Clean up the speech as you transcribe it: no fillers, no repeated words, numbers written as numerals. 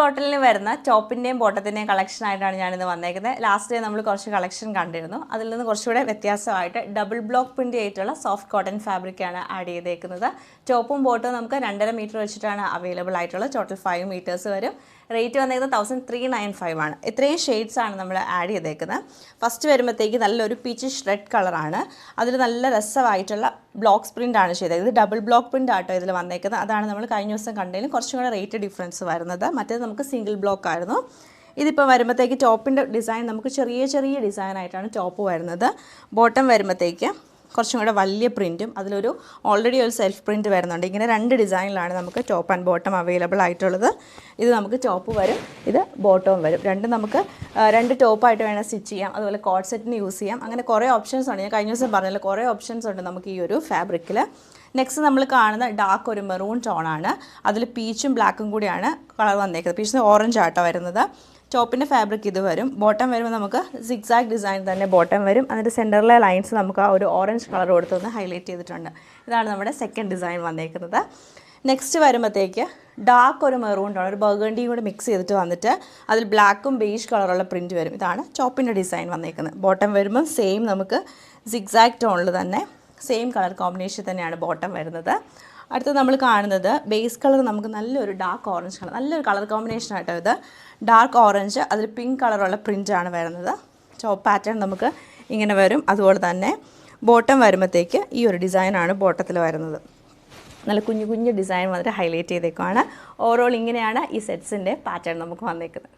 കോട്ടണിൽ വരുന്ന ടോപ്പിൻ്റെയും ബോട്ടത്തിൻ്റെയും കളക്ഷൻ ആയിട്ടാണ് ഞാനിന്ന് വന്നേക്കുന്നത്. ലാസ്റ്റ് ഡേ നമ്മൾ കുറച്ച് കളക്ഷൻ കണ്ടിരുന്നു. അതിൽ നിന്ന് കുറച്ചുകൂടെ വ്യത്യാസമായിട്ട് ഡബിൾ ബ്ലോക്ക് പ്രിൻ്റ് ആയിട്ടുള്ള സോഫ്റ്റ് കോട്ടൺ ഫാബ്രിക്കാണ് ആഡ് ചെയ്തേക്കുന്നത്. ടോപ്പും ബോട്ടും നമുക്ക് 2.5 മീറ്റർ വെച്ചിട്ടാണ് അവൈലബിൾ ആയിട്ടുള്ളത്. ടോട്ടൽ 5 മീറ്റേഴ്സ് വരും. റേറ്റ് വന്നേക്കുന്നത് 1395 ആണ്. ഇത്രയും ഷെയ്ഡ്സാണ് നമ്മൾ ആഡ് ചെയ്തേക്കുന്നത്. ഫസ്റ്റ് വരുമ്പോഴത്തേക്ക് നല്ലൊരു പീച്ചിഷ് റെഡ് കളറാണ്. അതിൽ നല്ല രസമായിട്ടുള്ള ബ്ലോക്സ് പ്രിൻ്റാണ് ചെയ്തത്. ഇത് ഡബിൾ ബ്ലോക്ക് പ്രിൻ്റ് ആട്ടോ ഇതിൽ വന്നേക്കുന്നത്. അതാണ് നമ്മൾ കഴിഞ്ഞ ദിവസം കണ്ടതിലും കുറച്ചും കൂടെ റേറ്റ് ഡിഫറൻസ് വരുന്നത്. മറ്റേത് നമുക്ക് സിംഗിൾ ബ്ലോക്ക് ആയിരുന്നു. ഇതിപ്പോൾ വരുമ്പോഴത്തേക്ക് ടോപ്പിൻ്റെ ഡിസൈൻ നമുക്ക് ചെറിയ ചെറിയ ഡിസൈനായിട്ടാണ് ടോപ്പ് വരുന്നത്. ബോട്ടം വരുമ്പോഴത്തേക്ക് കുറച്ചും കൂടെ വലിയ പ്രിൻറ്റും അതിലൊരു ഓൾറെഡി ഒരു സെൽഫ് പ്രിൻറ്റ് വരുന്നുണ്ട്. ഇങ്ങനെ 2 ഡിസൈനിലാണ് നമുക്ക് ടോപ്പ് ആൻഡ് ബോട്ടം അവൈലബിൾ ആയിട്ടുള്ളത്. ഇത് നമുക്ക് ടോപ്പ് വരും, ഇത് ബോട്ടവും വരും. രണ്ടും നമുക്ക് 2 ടോപ്പായിട്ട് വേണം സ്റ്റിച്ച് ചെയ്യാം. അതുപോലെ കോഡ് സെറ്റിന് യൂസ് ചെയ്യാം. അങ്ങനെ കുറേ ഓപ്ഷൻസ് ഉണ്ട്. ഞാൻ കഴിഞ്ഞ ദിവസം പറഞ്ഞല്ലോ, കുറേ ഓപ്ഷൻസ് ഉണ്ട് നമുക്ക് ഈ ഒരു ഫാബ്രിക്കിൽ. നെക്സ്റ്റ് നമ്മൾ കാണുന്ന ഡാർക്ക് ഒരു മെറൂൺ ടോണാണ്. അതിൽ പീച്ചും ബ്ലാക്കും കൂടിയാണ് കളർ വന്നേക്കുന്നത്. പീച്ചിന് ഓറഞ്ച് ആട്ടോ വരുന്നത്. ടോപ്പിൻ്റെ ഫാബ്രിക് ഇത് വരും. ബോട്ടം വരുമ്പോൾ നമുക്ക് സിക്സാക് ഡിസൈൻ തന്നെ ബോട്ടം വരും. അതിൻ്റെ സെൻറ്ററിലെ ലൈൻസ് നമുക്ക് ആ ഒരു ഓറഞ്ച് കളർ കൊടുത്തൊന്ന് ഹൈലൈറ്റ് ചെയ്തിട്ടുണ്ട്. ഇതാണ് നമ്മുടെ സെക്കൻഡ് ഡിസൈൻ വന്നേക്കുന്നത്. നെക്സ്റ്റ് വരുമ്പോഴത്തേക്ക് ഡാർക്ക് ഒരു മെറൂൺ ടോൺ, ഒരു ബർഗണ്ടിയും കൂടെ മിക്സ് ചെയ്തിട്ട് വന്നിട്ട് അതിൽ ബ്ലാക്കും ബേജ് കളറുള്ള പ്രിൻറ്റ് വരും. ഇതാണ് ടോപ്പിൻ്റെ ഡിസൈൻ വന്നേക്കുന്നത്. ബോട്ടം വരുമ്പോൾ സെയിം നമുക്ക് സിക്സാക് ടോണിൽ തന്നെ സെയിം കളർ കോമ്പിനേഷൻ തന്നെയാണ് ബോട്ടം വരുന്നത്. അടുത്തത് നമ്മൾ കാണുന്നത് ബേസ് കളർ നമുക്ക് നല്ലൊരു ഡാർക്ക് ഓറഞ്ച് കളർ, നല്ലൊരു കളർ കോമ്പിനേഷൻ ആയിട്ടോ ഇത്. ഡാർക്ക് ഓറഞ്ച് അതിൽ പിങ്ക് കളറുള്ള പ്രിൻ്റാണ് വരുന്നത്. ടോപ്പ് പാറ്റേൺ നമുക്ക് ഇങ്ങനെ വരും. അതുപോലെ തന്നെ ബോട്ടം വരുമ്പോഴത്തേക്ക് ഈ ഒരു ഡിസൈനാണ് ബോട്ടത്തിൽ വരുന്നത്. നല്ല കുഞ്ഞു കുഞ്ഞു ഡിസൈൻ വന്നിട്ട് ഹൈലൈറ്റ് ചെയ്തേക്കുവാണ്. ഓവറോൾ ഇങ്ങനെയാണ് ഈ സെറ്റ്സിൻ്റെ പാറ്റേൺ നമുക്ക് വന്നേക്കുന്നത്.